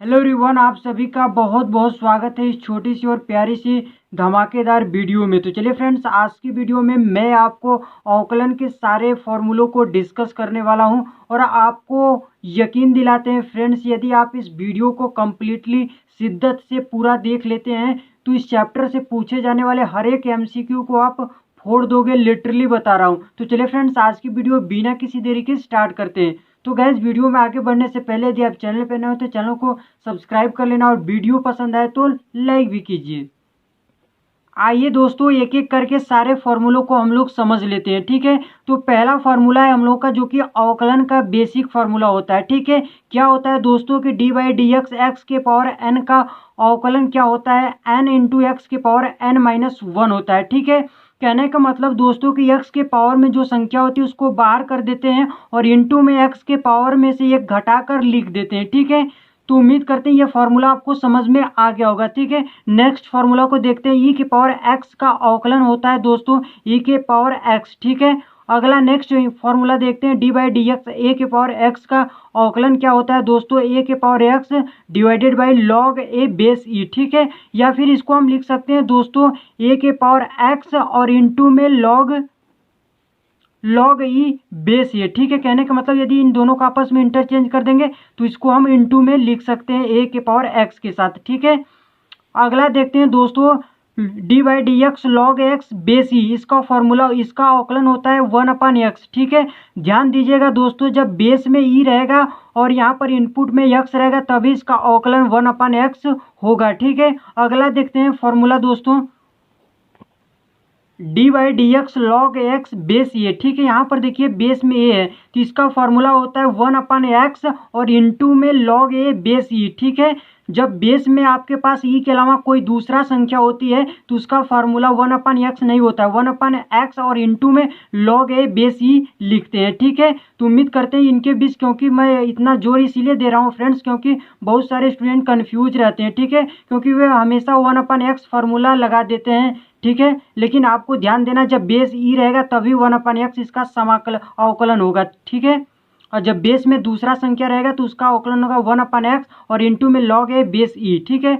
Hello everyone, आप सभी का बहुत बहुत स्वागत है इस छोटी सी और प्यारी सी धमाकेदार वीडियो में। तो चलिए फ्रेंड्स, आज की वीडियो में मैं आपको अवकलन के सारे फॉर्मूलों को डिस्कस करने वाला हूं और आपको यकीन दिलाते हैं फ्रेंड्स, यदि आप इस वीडियो को कम्प्लीटली शिद्दत से पूरा देख लेते हैं तो इस चैप्टर से पूछे जाने वाले हर एक एमसीक्यू को आप फोड़ दोगे, लिटरली बता रहा हूँ। तो चलिए फ्रेंड्स, आज की वीडियो बिना किसी देरी के स्टार्ट करते हैं। तो गैस, वीडियो में आगे बढ़ने से पहले यदि आप चैनल पर नए हो तो चैनल को सब्सक्राइब कर लेना और वीडियो पसंद आए तो लाइक भी कीजिए। आइए दोस्तों, एक एक करके सारे फॉर्मूलों को हम लोग समझ लेते हैं, ठीक है। तो पहला फॉर्मूला है हम लोग का, जो कि अवकलन का बेसिक फॉर्मूला होता है, ठीक है। क्या होता है दोस्तों कि D by D x, x के पावर एन का अवकलन क्या होता है, एन इंटू एक्स के पावर एन माइनस वन होता है, ठीक है। कहने का मतलब दोस्तों कि x के पावर में जो संख्या होती है उसको बाहर कर देते हैं और इंटू में x के पावर में से एक घटाकर लिख देते हैं, ठीक है। तो उम्मीद करते हैं ये फॉर्मूला आपको समझ में आ गया होगा, ठीक है। नेक्स्ट फॉर्मूला को देखते हैं। e के पावर x का अवकलन होता है दोस्तों e के पावर x, ठीक है। अगला नेक्स्ट फॉर्मूला देखते हैं, डी बाई डी एक्स, ए के पावर एक्स का अवकलन क्या होता है दोस्तों, ए के power X divided by log A base E, ठीक है। या फिर इसको हम लिख सकते हैं दोस्तों ए के पावर एक्स और इंटू में लॉग ई बेस ए, ठीक है। कहने का मतलब यदि इन दोनों का आपस में इंटरचेंज कर देंगे तो इसको हम इंटू में लिख सकते हैं ए के पावर एक्स के साथ, ठीक है। अगला देखते हैं दोस्तों, D by D X log X base E, इसका फॉर्मूला, इसका अवकलन होता है वन अपन एक्स, ठीक है। ध्यान दीजिएगा दोस्तों, जब बेस में ई रहेगा और यहाँ पर इनपुट में एक्स रहेगा तभी इसका अवकलन वन अपन एक्स होगा, ठीक है। अगला देखते हैं फॉर्मूला दोस्तों, D by D X log X base A, ठीक है। यहाँ पर देखिए बेस में ए है तो इसका फॉर्मूला होता है वन अपन एक्स और इंटू में लॉग ए बेस ई, ठीक है। जब बेस में आपके पास ई के अलावा कोई दूसरा संख्या होती है तो उसका फार्मूला वन अपन एक्स नहीं होता है, वन अपन एक्स और इंटू में लॉग ए बेस ई लिखते हैं, ठीक है। तो उम्मीद करते हैं इनके बीच, क्योंकि मैं इतना जोर इसीलिए दे रहा हूँ फ्रेंड्स क्योंकि बहुत सारे स्टूडेंट कन्फ्यूज रहते हैं, ठीक है। क्योंकि वे हमेशा वन अपन एक्स फार्मूला लगा देते हैं, ठीक है। लेकिन आपको ध्यान देना, जब बेस ई रहेगा तभी वन अपन एक्स इसका समाकल अवकलन होगा, ठीक है। और जब बेस में दूसरा संख्या रहेगा तो उसका अवकलन होगा वन अपन एक्स और इंटू में लॉग ए बेस ई, ठीक है।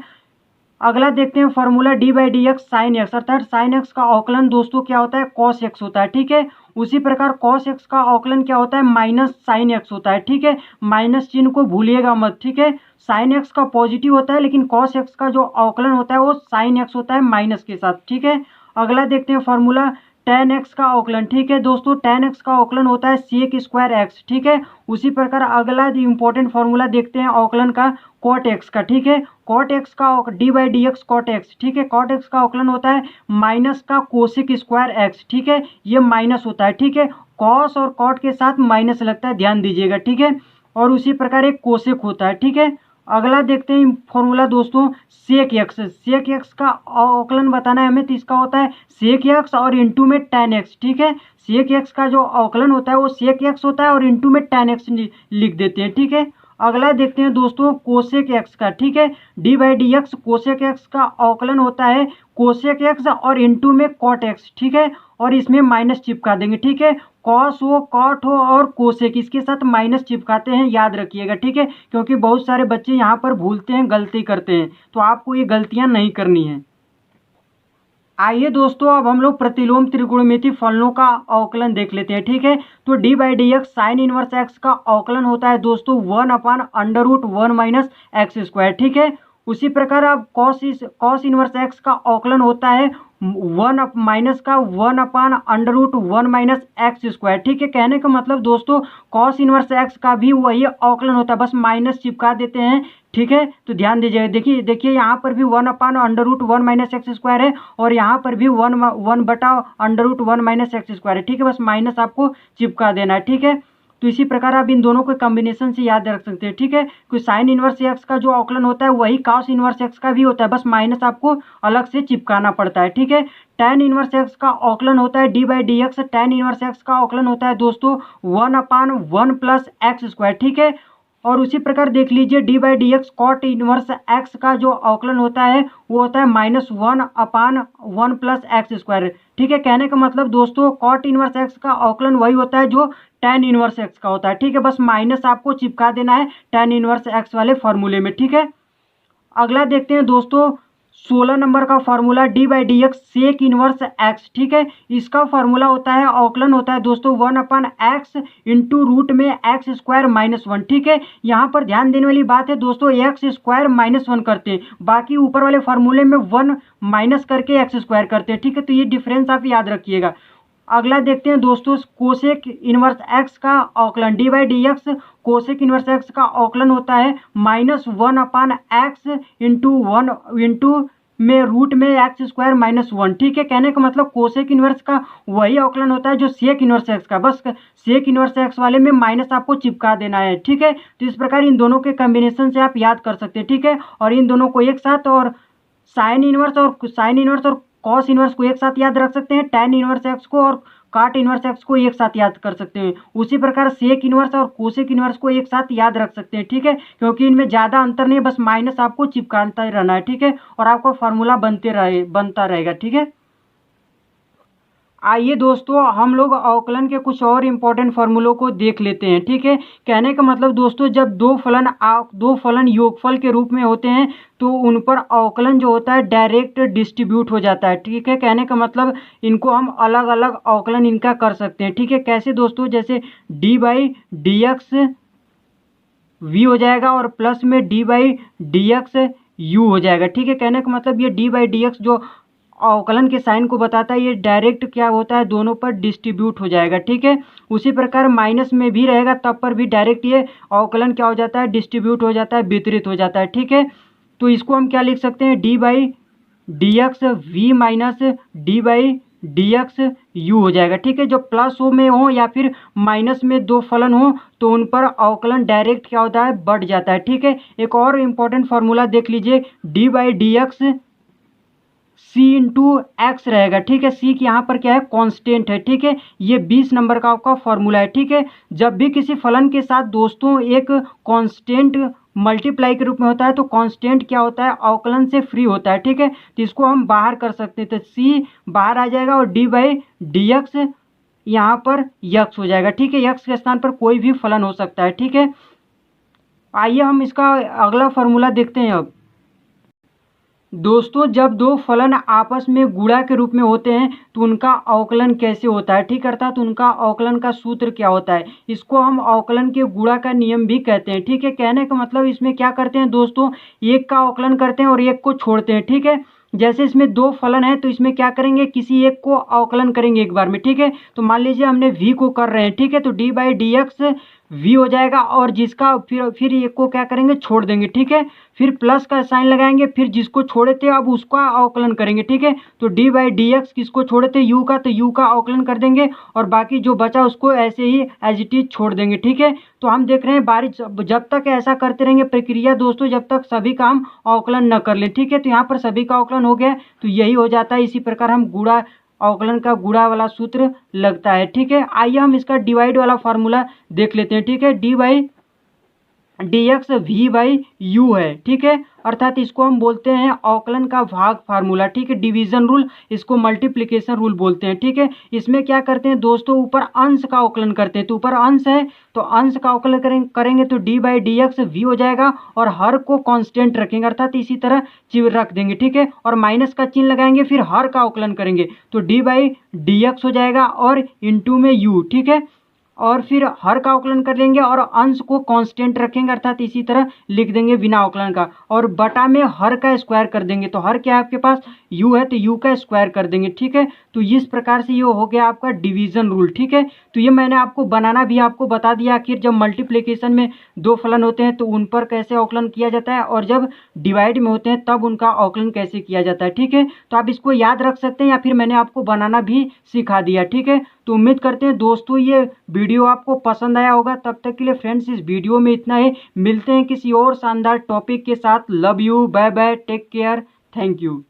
अगला देखते हैं formula d by D x sine x, अर्थात साइन एक्स का अवकलन दोस्तों क्या होता है, कॉस एक्स होता है, ठीक है। उसी प्रकार कॉस एक्स का अवकलन क्या होता है, माइनस साइन एक्स होता है, ठीक है। माइनस चिन्ह को भूलिएगा मत, ठीक है। साइन एक्स का पॉजिटिव होता है लेकिन कॉस एक्स का जो अवकलन होता है वो साइन एक्स होता है माइनस के साथ, ठीक है। अगला देखते हैं फॉर्मूला टेन एक्स का अवकलन, ठीक है दोस्तों। टेन एक्स का अवकलन होता है सेक स्क्वायर एक्स, ठीक है। उसी प्रकार अगला इंपॉर्टेंट फॉर्मूला देखते हैं अवकलन का कॉट एक्स का, ठीक है। कॉट एक्स का d by D x cot x, ठीक है। कॉट एक्स का अवकलन होता है माइनस का कोसेक स्क्वायर एक्स, ठीक है। ये माइनस होता है, ठीक है। कॉस और कॉट के साथ माइनस लगता है, ध्यान दीजिएगा, ठीक है। और उसी प्रकार एक कोसेक होता है, ठीक है। अगला देखते हैं फॉर्मूला दोस्तों सेक एक्स, सेक एक्स का अवकलन बताना है हमें तो इसका होता है सेक एक्स और इंटू में टेन एक्स, ठीक है। सेक एक्स का जो अवकलन होता है वो सेक एक्स होता है और इंटू में टेन एक्स लिख देते हैं, ठीक है। अगला देखते हैं दोस्तों कोसेक एक्स का, ठीक है। D by D x cosec x का अवकलन होता है कोसेक एक्स और इंटू में कॉट एक्स, ठीक है। और इसमें माइनस चिपका देंगे, ठीक है। कॉस हो, कॉट हो और कोसेक, इसके साथ माइनस चिपकाते हैं, याद रखिएगा, ठीक है। क्योंकि बहुत सारे बच्चे यहाँ पर भूलते हैं, गलती करते हैं, तो आपको ये गलतियाँ नहीं करनी है। आइए दोस्तों, अब हम लोग प्रतिलोम त्रिकोणमिति फलनों का अवकलन देख लेते हैं, ठीक है। तो d by D x sine inverse x का अवकलन होता है दोस्तों one upon under root one minus x square, ठीक है। उसी प्रकार अब कॉस इनवर्स एक्स का अवकलन होता है वन माइनस का one upon under root one minus x square, ठीक है। कहने का मतलब दोस्तों कॉस इनवर्स एक्स का भी वही अवकलन होता है, बस माइनस चिपका देते हैं, ठीक है। तो ध्यान दीजिएगा, देखिए देखिए यहाँ पर भी one upon under root one minus x square है और यहाँ पर भी वन बटा under root one minus x square है, ठीक है। बस माइनस आपको चिपका देना है, ठीक है। तो इसी प्रकार आप इन दोनों को कॉम्बिनेशन से याद रख सकते हैं, ठीक है। क्योंकि साइन इनवर्स एक्स का जो अवकलन होता है वही कॉस इनवर्स एक्स का भी होता है, बस माइनस आपको अलग से चिपकाना पड़ता है, ठीक है। tan इनवर्स एक्स का अवकलन होता है d by D x, tan inverse x का अवकलन होता है दोस्तों one upon one plus x square, ठीक है। और उसी प्रकार देख लीजिए d by D x cot inverse x का जो अवकलन होता है वो होता है -1/1 प्लस एक्स स्क्वायर। ठीक है, कहने का मतलब दोस्तों कॉट इनवर्स एक्स का अवकलन वही होता है जो tan इनवर्स एक्स का होता है। ठीक है, बस माइनस आपको चिपका देना है tan इनवर्स एक्स वाले फॉर्मूले में। ठीक है, अगला देखते हैं दोस्तों 16 नंबर का formula d by D x sec inverse x. ठीक है, इसका फॉर्मूला होता है अवकलन होता है दोस्तों 1/x इंटू रूट में एक्स स्क्वायर -1। ठीक है, यहाँ पर ध्यान देने वाली बात है दोस्तों एक्स स्क्वायर -1 करते हैं, बाकी ऊपर वाले फॉर्मूले में 1 माइनस करके एक्स स्क्वायर करते हैं। ठीक है, तो ये डिफरेंस आप याद रखिएगा। अगला देखते हैं दोस्तों कोसेक इनवर्स एक्स का अवकलन D by D x cosec inverse x का अवकलन होता है -1/x इंटू में रूट में एक्स स्क्वायर -1। ठीक है, कहने का मतलब कोसेक इनवर्स का वही अवकलन होता है जो सेक इनवर्स एक्स का, बस सेक इनवर्स एक्स वाले में माइनस आपको चिपका देना है। ठीक है, तो इस प्रकार इन दोनों के कॉम्बिनेशन से आप याद कर सकते हैं। ठीक है, और इन दोनों को एक साथ और साइन इनवर्स और कॉस इनवर्स को एक साथ याद रख सकते हैं, tan इनवर्स एक्स को और काट इनवर्स एक्स को एक साथ याद कर सकते हैं। उसी प्रकार सेक इनवर्स और कोसेक इनवर्स को एक साथ याद रख सकते हैं। ठीक है, क्योंकि इनमें ज़्यादा अंतर नहीं है, बस माइनस आपको चिपकाता रहना है। ठीक है, और आपका फॉर्मूला बनता रहेगा। ठीक है, आइए दोस्तों हम लोग अवकलन के कुछ और इम्पोर्टेंट फार्मूलों को देख लेते हैं। ठीक है, कहने का मतलब दोस्तों जब दो फलन योगफल के रूप में होते हैं तो उन पर अवकलन जो होता है डायरेक्ट डिस्ट्रीब्यूट हो जाता है। ठीक है, कहने का मतलब इनको हम अलग अलग अवकलन इनका कर सकते हैं। ठीक है, कैसे दोस्तों, जैसे d by D x v हो जाएगा और प्लस में d by D x u हो जाएगा। ठीक है, कहने का मतलब ये डी बाई डी एक्स जो अवकलन के साइन को बताता है ये डायरेक्ट क्या होता है दोनों पर डिस्ट्रीब्यूट हो जाएगा। ठीक है, उसी प्रकार माइनस में भी रहेगा तब पर भी डायरेक्ट ये अवकलन क्या हो जाता है डिस्ट्रीब्यूट हो जाता है, वितरित हो जाता है। ठीक है, तो इसको हम क्या लिख सकते हैं d by D x v minus d by D x u हो जाएगा। ठीक है, जो प्लस हो में हो या फिर माइनस में दो फलन हो तो उन पर अवकलन डायरेक्ट क्या होता है बढ़ जाता है। ठीक है, एक और इम्पोर्टेंट फार्मूला देख लीजिए d by D x c into x रहेगा। ठीक है, सी की यहाँ पर क्या है कांस्टेंट है। ठीक है, ये 20 नंबर का आपका फॉर्मूला है। ठीक है, जब भी किसी फलन के साथ दोस्तों एक कांस्टेंट मल्टीप्लाई के रूप में होता है तो कांस्टेंट क्या होता है अवकलन से फ्री होता है। ठीक है, तो इसको हम बाहर कर सकते हैं, तो सी बाहर आ जाएगा और डी बाई डी एक्स यहाँ पर यक्स हो जाएगा। ठीक है, यक्स के स्थान पर कोई भी फलन हो सकता है। ठीक है, आइए हम इसका अगला फॉर्मूला देखते हैं। अब दोस्तों जब दो फलन आपस में गुणा के रूप में होते हैं तो उनका अवकलन कैसे होता है। ठीक, अर्थात उनका अवकलन का सूत्र क्या होता है, इसको हम अवकलन के गुणा का नियम भी कहते हैं। ठीक है, कहने का मतलब इसमें क्या करते हैं दोस्तों एक का अवकलन करते हैं और एक को छोड़ते हैं। ठीक है, जैसे इसमें दो फलन है तो इसमें क्या करेंगे किसी एक को अवकलन करेंगे एक बार में। ठीक है, तो मान लीजिए हमने वी को कर रहे हैं। ठीक है, तो d by D x v हो जाएगा और जिसका फिर एक को क्या करेंगे छोड़ देंगे। ठीक है, फिर प्लस का साइन लगाएंगे, फिर जिसको छोड़े थे अब उसका अवकलन करेंगे। ठीक है, तो डी बाई डी एक्स किसको छोड़े थे यू का, तो यू का अवकलन कर देंगे और बाकी जो बचा उसको ऐसे ही एज इट इज छोड़ देंगे। ठीक है, तो हम देख रहे हैं बारिश जब तक ऐसा करते रहेंगे प्रक्रिया दोस्तों जब तक सभी का हम अवकलन न कर ले। ठीक है, तो यहाँ पर सभी का अवकलन हो गया तो यही हो जाता है। इसी प्रकार हम गुणा अवकलन का गुणा वाला सूत्र लगता है। ठीक है, आइए हम इसका डिवाइड वाला फार्मूला देख लेते हैं। ठीक है, d by D x v by u है। ठीक है, अर्थात इसको हम बोलते हैं अवकलन का भाग फार्मूला। ठीक है, डिवीजन रूल, इसको मल्टीप्लिकेशन रूल बोलते हैं। ठीक है, इसमें क्या करते हैं दोस्तों ऊपर अंश का अवकलन करते हैं, तो ऊपर अंश है तो अंश का अवकलन करेंगे तो d by D x v हो जाएगा और हर को कांस्टेंट रखेंगे अर्थात इसी तरह चिन्ह रख देंगे। ठीक है, और माइनस का चिन्ह लगाएंगे फिर हर का अवकलन करेंगे तो डी बाई डी एक्स हो जाएगा और इंटू में यू। ठीक है, और फिर हर का अवकलन कर लेंगे और अंश को कांस्टेंट रखेंगे अर्थात इसी तरह लिख देंगे बिना अवकलन का और बटा में हर का स्क्वायर कर देंगे। तो हर क्या है आपके पास u है तो u का स्क्वायर कर देंगे। ठीक है, तो इस प्रकार से ये हो गया आपका डिवीजन रूल। ठीक है, तो ये मैंने आपको बनाना भी आपको बता दिया आखिर जब मल्टीप्लिकेशन में दो फलन होते हैं तो उन पर कैसे अवकलन किया जाता है और जब डिवाइड में होते हैं तब उनका अवकलन कैसे किया जाता है। ठीक है, तो आप इसको याद रख सकते हैं या फिर मैंने आपको बनाना भी सिखा दिया। ठीक है, तो उम्मीद करते हैं दोस्तों ये वीडियो आपको पसंद आया होगा। तब तक के लिए फ्रेंड्स इस वीडियो में इतना ही, मिलते हैं किसी और शानदार टॉपिक के साथ। Love you, bye bye, take care, thank you.